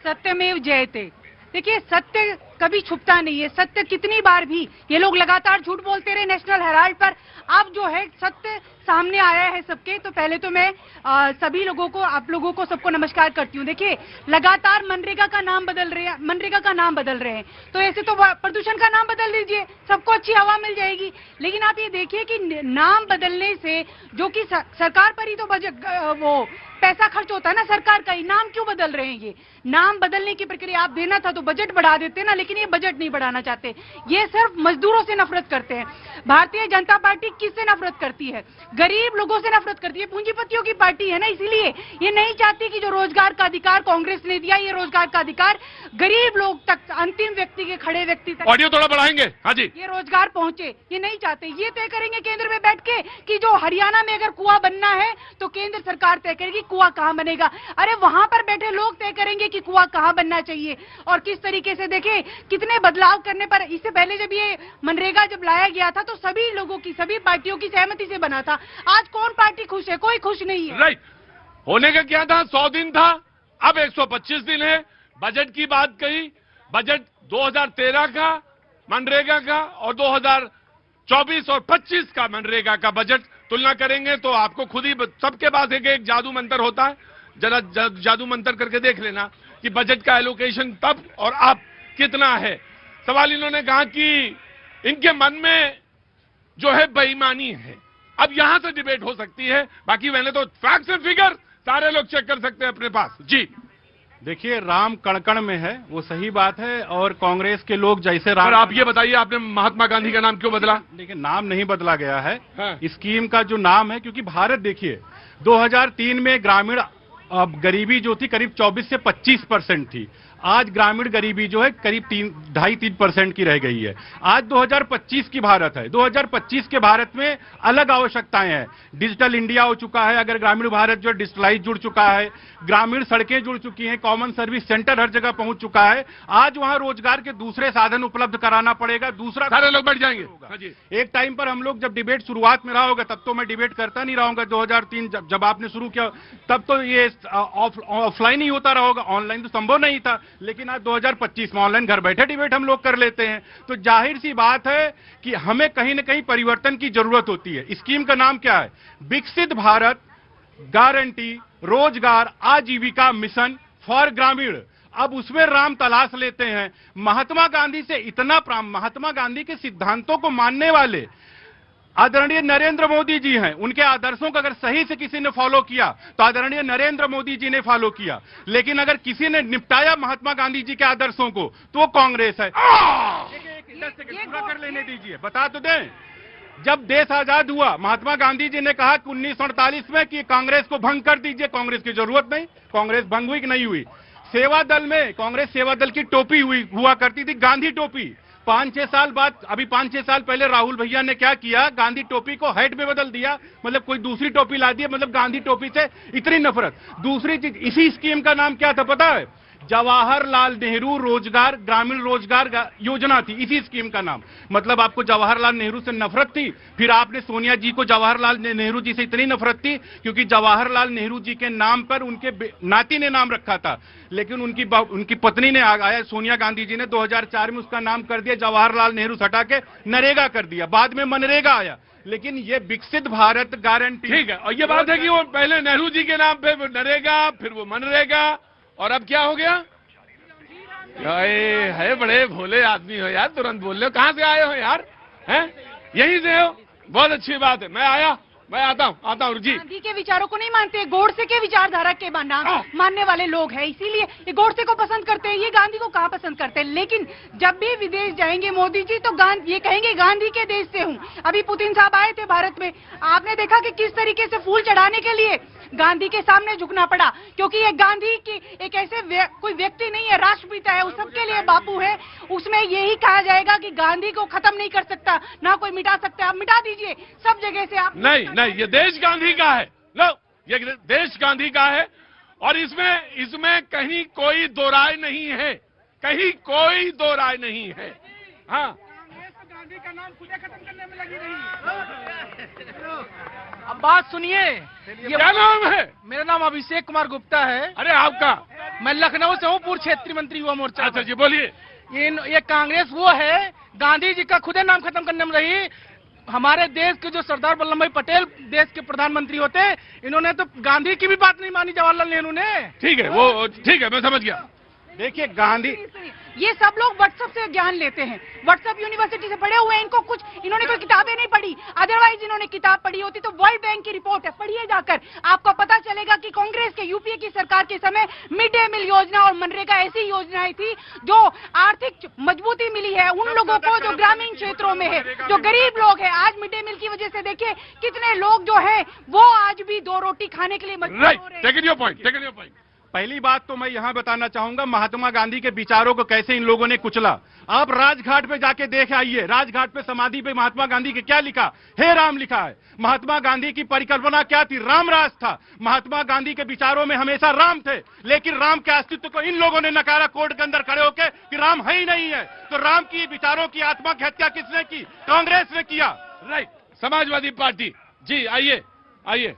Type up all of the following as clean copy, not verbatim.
सत्यमेव जयते। देखिए, सत्य कभी छुपता नहीं है। सत्य कितनी बार भी ये लोग लगातार झूठ बोलते रहे नेशनल हेराल्ड पर, अब जो है सत्य सामने आया है सबके। तो पहले तो मैं सभी लोगों को, आप लोगों को सबको नमस्कार करती हूँ। देखिए, लगातार मनरेगा का नाम बदल रहे हैं, तो ऐसे तो प्रदूषण का नाम बदल दीजिए, सबको अच्छी हवा मिल जाएगी। लेकिन आप ये देखिए कि नाम बदलने से जो कि सरकार पर ही तो बजट वो पैसा खर्च होता है ना सरकार का ही, नाम क्यों बदल रहे हैं? ये नाम बदलने की प्रक्रिया आप देना था तो बजट बढ़ा देते ना, लेकिन ये बजट नहीं बढ़ाना चाहते। ये सिर्फ मजदूरों से नफरत करते हैं। भारतीय जनता पार्टी किससे नफरत करती है? गरीब लोगों से नफरत करती है। पूंजीपतियों की पार्टी है ना, इसीलिए ये नहीं चाहती कि जो रोजगार का अधिकार कांग्रेस ने दिया, ये रोजगार का अधिकार गरीब लोग तक, अंतिम व्यक्ति के, खड़े व्यक्ति तक, ऑडियो थोड़ा बढ़ाएंगे, हाँ जी, ये रोजगार पहुंचे। ये नहीं चाहते। ये तय करेंगे केंद्र में बैठ के कि जो हरियाणा में अगर कुआं बनना है तो केंद्र सरकार तय करेगी कुआं कहां बनेगा। अरे वहां पर बैठे लोग तय करेंगे कि कुआं कहां बनना चाहिए और किस तरीके से। देखिए, कितने बदलाव करने पर। इससे पहले जब ये मनरेगा जब लाया गया था तो सभी लोगों की, सभी पार्टियों की सहमति से बना था। आज कौन पार्टी खुश है? कोई खुश नहीं है। राइट। होने का क्या था? 100 दिन था, अब 125 दिन है। बजट की बात कही, बजट 2013 का मनरेगा का और 2024 और 25 का मनरेगा का बजट तुलना करेंगे तो आपको खुद ही, सबके पास एक जादू मंत्र होता है, जरा जादू मंत्र करके देख लेना कि बजट का एलोकेशन तब और अब कितना है। सवाल इन्होंने कहा कि इनके मन में जो है बेईमानी है। अब यहां से डिबेट हो सकती है, बाकी मैंने तो फैक्ट्स एंड फिगर सारे लोग चेक कर सकते हैं अपने पास। जी देखिए, राम कण-कण में है, वो सही बात है। और कांग्रेस के लोग जैसे राम, आप ये बताइए, आपने महात्मा गांधी का नाम क्यों बदला? देखिए, नाम नहीं बदला गया है। हाँ। स्कीम का जो नाम है, क्योंकि भारत, देखिए 2003 में ग्रामीण गरीबी जो थी करीब 24 से 25% थी। आज ग्रामीण गरीबी जो है करीब 2.5-3% की रह गई है। आज 2025 की भारत है। 2025 के भारत में अलग आवश्यकताएं हैं। डिजिटल इंडिया हो चुका है, अगर ग्रामीण भारत जो डिजिटलाइज जुड़ चुका है, ग्रामीण सड़कें जुड़ चुकी हैं, कॉमन सर्विस सेंटर हर जगह पहुंच चुका है। आज वहां रोजगार के दूसरे साधन उपलब्ध कराना पड़ेगा। दूसरा, सारे लोग बैठ जाएंगे। एक टाइम पर हम लोग जब डिबेट शुरुआत में रहा होगा, तब तो मैं डिबेट करता नहीं रहा हूंगा। 2003 जब आपने शुरू किया तब तो ये ऑफलाइन ही होता रहा होगा, ऑनलाइन तो संभव नहीं था। लेकिन आज 2025 में ऑनलाइन घर बैठे डिबेट हम लोग कर लेते हैं। तो जाहिर सी बात है कि हमें कहीं ना कहीं परिवर्तन की जरूरत होती है। स्कीम का नाम क्या है? विकसित भारत गारंटी रोजगार आजीविका मिशन फॉर ग्रामीण। अब उसमें राम तलाश लेते हैं। महात्मा गांधी से इतना महात्मा गांधी के सिद्धांतों को मानने वाले आदरणीय नरेंद्र मोदी जी हैं। उनके आदर्शों को अगर सही से किसी ने फॉलो किया तो आदरणीय नरेंद्र मोदी जी ने फॉलो किया। लेकिन अगर किसी ने निपटाया महात्मा गांधी जी के आदर्शों को तो वो कांग्रेस है। पूरा कर लेने दीजिए, बता तो दें। जब देश आजाद हुआ, महात्मा गांधी जी ने कहा कि 1948 में कि कांग्रेस को भंग कर दीजिए। कांग्रेस की जरूरत नहीं। कांग्रेस भंग हुई कि नहीं हुई? सेवा दल में कांग्रेस सेवा दल की टोपी हुआ करती थी, गांधी टोपी। 5-6 साल बाद, अभी 5-6 साल पहले राहुल भैया ने क्या किया? गांधी टोपी को हेड में बदल दिया, मतलब कोई दूसरी टोपी ला दी। मतलब गांधी टोपी से इतनी नफरत। दूसरी चीज, इसी स्कीम का नाम क्या था पता है? जवाहरलाल नेहरू रोजगार ग्रामीण रोजगार योजना थी, इसी स्कीम का नाम। मतलब आपको जवाहरलाल नेहरू से नफरत थी। फिर आपने सोनिया जी को जवाहरलाल नेहरू जी से इतनी नफरत थी क्योंकि जवाहरलाल नेहरू जी के नाम पर उनके नाती ने नाम रखा था। लेकिन उनकी पत्नी ने आया, सोनिया गांधी जी ने 2004 में उसका नाम कर दिया, जवाहरलाल नेहरू हटा के नरेगा कर दिया। बाद में मनरेगा आया। लेकिन ये विकसित भारत गारंटी, ठीक है। और ये बात है कि वो पहले नेहरू जी के नाम पे नरेगा, फिर वो मनरेगा, और अब क्या हो गया? है बड़े भोले आदमी हो यार, तुरंत बोल रहे हो। कहां से आए हो यार? हैं? यहीं से हो? बहुत अच्छी बात है। मैं आता हूँ जी। गांधी के विचारों को नहीं मानते, गोडसे के विचारधारा के मानने वाले लोग हैं, इसीलिए ये गोडसे को पसंद करते हैं। ये गांधी को कहाँ पसंद करते हैं? लेकिन जब भी विदेश जाएंगे मोदी जी तो ये कहेंगे गांधी के देश से हूँ। अभी पुतिन साहब आए थे भारत में, आपने देखा कि किस तरीके से फूल चढ़ाने के लिए गांधी के सामने झुकना पड़ा, क्योंकि ये गांधी की एक ऐसे कोई व्यक्ति नहीं है, राष्ट्रपिता है, उस सबके लिए बापू है। उसमें यही कहा जाएगा कि गांधी को खत्म नहीं कर सकता, ना कोई मिटा सकता। आप मिटा दीजिए सब जगह से। आप नहीं, ये देश गांधी का है। लो, ये देश गांधी का है और इसमें कहीं कोई दो राय नहीं है, कहीं कोई दो राय नहीं है। हाँ, गांधी का नाम खुद खत्म करने में लगी रही। अब बात सुनिए, क्या नाम है? मेरा नाम अभिषेक कुमार गुप्ता है। अरे आपका? मैं लखनऊ से हूँ, पूर्व क्षेत्रीय मंत्री युवा मोर्चा। अच्छा जी, बोलिए। ये कांग्रेस वो है, गांधी जी का खुदे नाम खत्म करने में रही। हमारे देश के जो सरदार वल्लभ भाई पटेल देश के प्रधानमंत्री होते, इन्होंने तो गांधी की भी बात नहीं मानी, जवाहरलाल नेहरू ने। ठीक है, वो ठीक है, मैं समझ गया। देखिए गांधी, ये सब लोग व्हाट्सएप से ज्ञान लेते हैं, व्हाट्सएप यूनिवर्सिटी से पढ़े हुए हैं। इनको कुछ, इन्होंने कोई किताबें नहीं पढ़ी, अदरवाइज इन्होंने किताब पढ़ी होती तो वर्ल्ड बैंक की रिपोर्ट है, पढ़िए जाकर, आपको पता चलेगा कि कांग्रेस के यूपीए की सरकार के समय मिड डे मील योजना और मनरेगा ऐसी योजनाएं थी जो आर्थिक मजबूती मिली है उन लोगों को जो ग्रामीण क्षेत्रों में है, जो गरीब लोग है। आज मिड डे मील की वजह से देखिए कितने लोग जो है वो आज भी 2 रोटी खाने के लिए मजबूर हो रहे हैं। Taken your point. पहली बात तो मैं यहाँ बताना चाहूंगा महात्मा गांधी के विचारों को कैसे इन लोगों ने कुचला। आप राजघाट पे जाके देख आइए, राजघाट पे समाधि पे महात्मा गांधी के क्या लिखा, हे राम लिखा है। महात्मा गांधी की परिकल्पना क्या थी? राम राज था। महात्मा गांधी के विचारों में हमेशा राम थे, लेकिन राम के अस्तित्व को इन लोगों ने नकारा कोर्ट के अंदर खड़े होकर कि राम है ही नहीं है। तो राम की विचारों की आत्मा की हत्या किसने की? कांग्रेस ने किया। राइट, समाजवादी पार्टी जी, आइए आइए।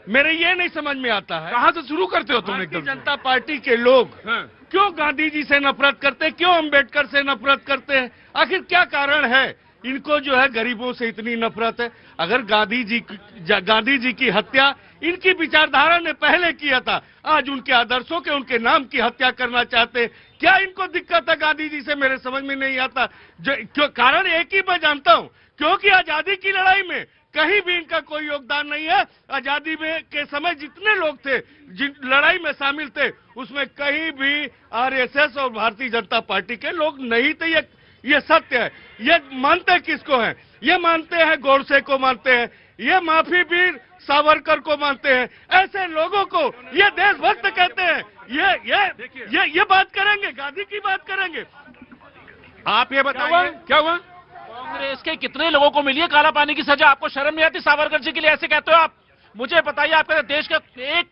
मेरे ये नहीं समझ में आता है, कहाँ से शुरू करते हो तुम? भारतीय जनता पार्टी के लोग क्यों गांधी जी से नफरत करते हैं, क्यों अंबेडकर से नफरत करते हैं? आखिर क्या कारण है? इनको जो है गरीबों से इतनी नफरत है। अगर गांधी जी की हत्या इनकी विचारधारा ने पहले किया था, आज उनके आदर्शों के, उनके नाम की हत्या करना चाहते हैं। क्या इनको दिक्कत है गांधी जी से? मेरे समझ में नहीं आता। कारण एक ही मैं जानता हूं, क्योंकि आजादी की लड़ाई में कहीं भी इनका कोई योगदान नहीं है। आजादी में के समय जितने लोग थे, जिन लड़ाई में शामिल थे, उसमें कहीं भी आरएसएस और भारतीय जनता पार्टी के लोग नहीं थे। ये सत्य है। ये मानते किसको हैं? ये मानते हैं गोडसे को, मानते हैं ये माफी वीर सावरकर को, मानते हैं ऐसे लोगों को ये देशभक्त कहते हैं। ये बात करेंगे, गांधी की बात करेंगे। आप ये बताइए क्या हुआ? कांग्रेस के कितने लोगों को मिली है काला पानी की सजा? आपको शर्म नहीं आती? सावरकर जी के लिए ऐसे कहते हो आप? मुझे बताइए, आपके देश का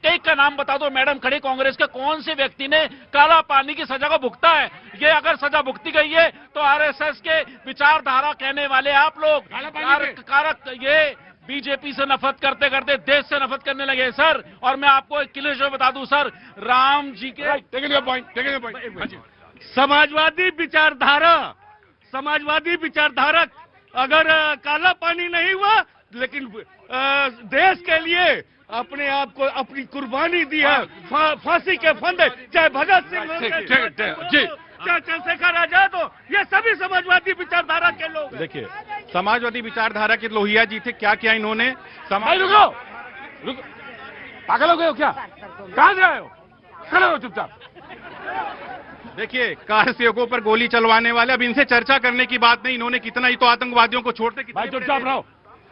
एक का नाम बता दो। मैडम खड़ी, कांग्रेस के कौन से व्यक्ति ने काला पानी की सजा को भुगता है? ये अगर सजा भुगती गई है तो आरएसएस के विचारधारा कहने वाले आप लोग ये बीजेपी से नफरत करते करते देश से नफरत करने लगे सर। और मैं आपको एक क्लियर शो बता दूं सर, राम जी के समाजवादी विचारधारा अगर काला पानी नहीं हुआ, लेकिन देश के लिए अपने आप को अपनी कुर्बानी दी है, फांसी के फंदे, चाहे भगत सिंह जी, चाहे चंद्रशेखर आजाद हो, ये सभी समाजवादी विचारधारा के लोग हैं। देखिए, समाजवादी विचारधारा के लोहिया जी थे। क्या किया इन्होंने? रुको, पागल हो गए हो क्या? कहां से आए हो? खड़े हो चुपचाप। देखिए, कार सेवकों पर गोली चलवाने वाले, अब इनसे चर्चा करने की बात नहीं। इन्होंने कितना ही तो आतंकवादियों को छोड़ते, भाई चुपचाप रहो।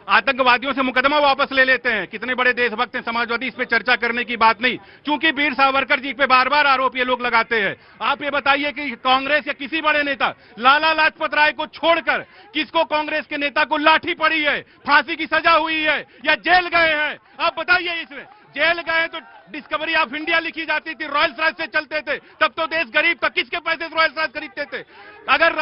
आतंकवादियों से मुकदमा वापस ले लेते हैं। कितने बड़े देशभक्त हैं समाजवादी, इस पे चर्चा करने की बात नहीं। क्योंकि वीर सावरकर जी पे बार बार आरोप ये लोग लगाते हैं। आप ये बताइए कि कांग्रेस या किसी बड़े नेता, लाला लाजपत राय को छोड़कर किसको कांग्रेस के नेता को लाठी पड़ी है, फांसी की सजा हुई है या जेल गए हैं? आप बताइए। इसमें जेल गए तो डिस्कवरी ऑफ इंडिया लिखी जाती थी, रॉयल्स राज से चलते थे, तब तो देश गरीब था। किसके पैसे से रॉयल्स राज खरीदते थे? अगर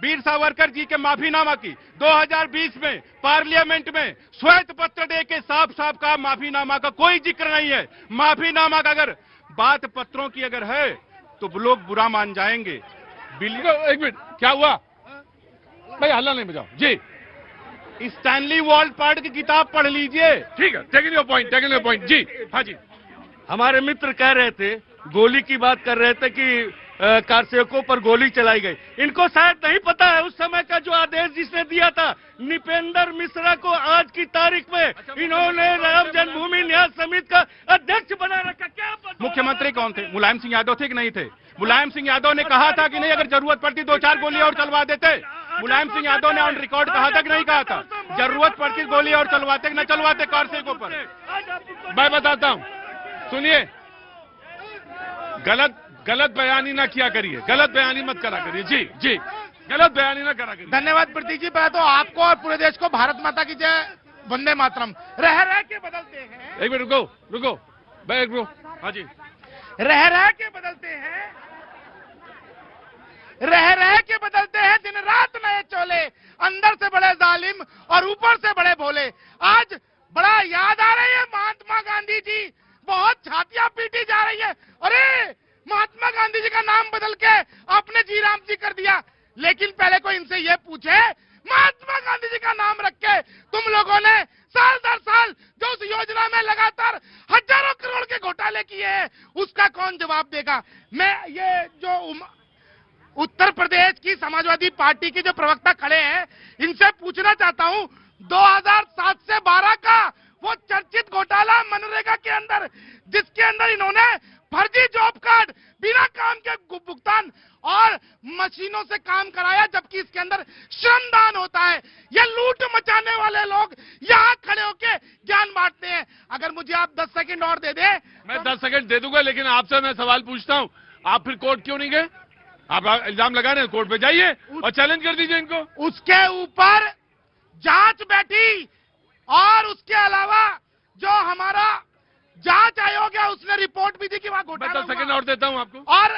वीर सावरकर जी के माफीनामा की 2020 में पार्लियामेंट में श्वेत पत्र दे के साफ साफ कहा, माफीनामा का कोई जिक्र नहीं है। माफीनामा का अगर बात पत्रों की अगर है तो लोग बुरा मान जाएंगे। एक मिनट, क्या हुआ भाई? हल्ला नहीं बजाओ जी। स्टैनली वॉलपार्ट की किताब पढ़ लीजिए। ठीक है, टेकिंग योर पॉइंट जी। हाँ जी, हमारे मित्र कह रहे थे, गोली की बात कर रहे थे कि कारसेवकों पर गोली चलाई गई। इनको शायद नहीं पता है उस समय का जो आदेश जिसने दिया था निपेंद्र मिश्रा को, आज की तारीख में इन्होंने राम जन्मभूमि न्यास समिति का अध्यक्ष बना रखा। क्या मुख्यमंत्री कौन थे? मुलायम सिंह यादव थे कि नहीं थे? मुलायम सिंह यादव ने कहा था कि नहीं, अगर जरूरत पड़ती 2-4 गोली और चलवा देते। मुलायम सिंह यादव ने ऑन रिकॉर्ड कहा था कि नहीं कहा था? जरूरत पड़ती गोली और चलवाते कि न चलवाते कारसेवकों पर? मैं बताता हूं, सुनिए, गलत बयानी ना किया करिए, गलत बयानी मत करा करिए जी, गलत बयानी ना करा करिए। धन्यवाद प्रतीक जी। पहले तो आपको और पूरे देश को भारत माता की जय, वंदे मातरम। रह रह के बदलते हैं। एक मिनट रुको, बैठ रुको। हाँ जी, रह रह के बदलते हैं, रह रह के बदलते हैं, दिन रात नए चोले, अंदर से बड़े जालिम और ऊपर से बड़े भोले। गांधी जी का नाम बदल के आपने जी राम जी कर दिया। लेकिन पहले कोई इनसे ये पूछे, महात्मा गांधी जी का नाम रख के तुम लोगों ने साल दर साल जो उस योजना में लगातार हजारों करोड़ के घोटाले किए हैं, उसका कौन जवाब देगा? मैं ये जो उत्तर प्रदेश की समाजवादी पार्टी के जो प्रवक्ता खड़े हैं, इनसे पूछना चाहता हूं, 2007 से 12 का वो चर्चित घोटाला मनरेगा के अंदर, जिसके अंदर इन्होंने फर्जी जॉब कार्ड, बिना काम के भुगतान और मशीनों से काम कराया, जबकि इसके अंदर श्रमदान होता है। ये लूट मचाने वाले लोग यहाँ खड़े होके ज्ञान बांटते हैं। अगर मुझे आप 10 सेकंड और दे दें। मैं 10 सेकंड दे दूंगा, लेकिन आपसे मैं सवाल पूछता हूं, आप फिर कोर्ट क्यों नहीं गए? आप इल्जाम लगा रहे हैं, कोर्ट पे जाइए और चैलेंज कर दीजिए इनको। उसके ऊपर जांच बैठी और उसके अलावा जो हमारा जांच आयोग है उसने रिपोर्ट भी दी कि वहां मैं घोटाला 10 सेकंड और देता हूं आपको। और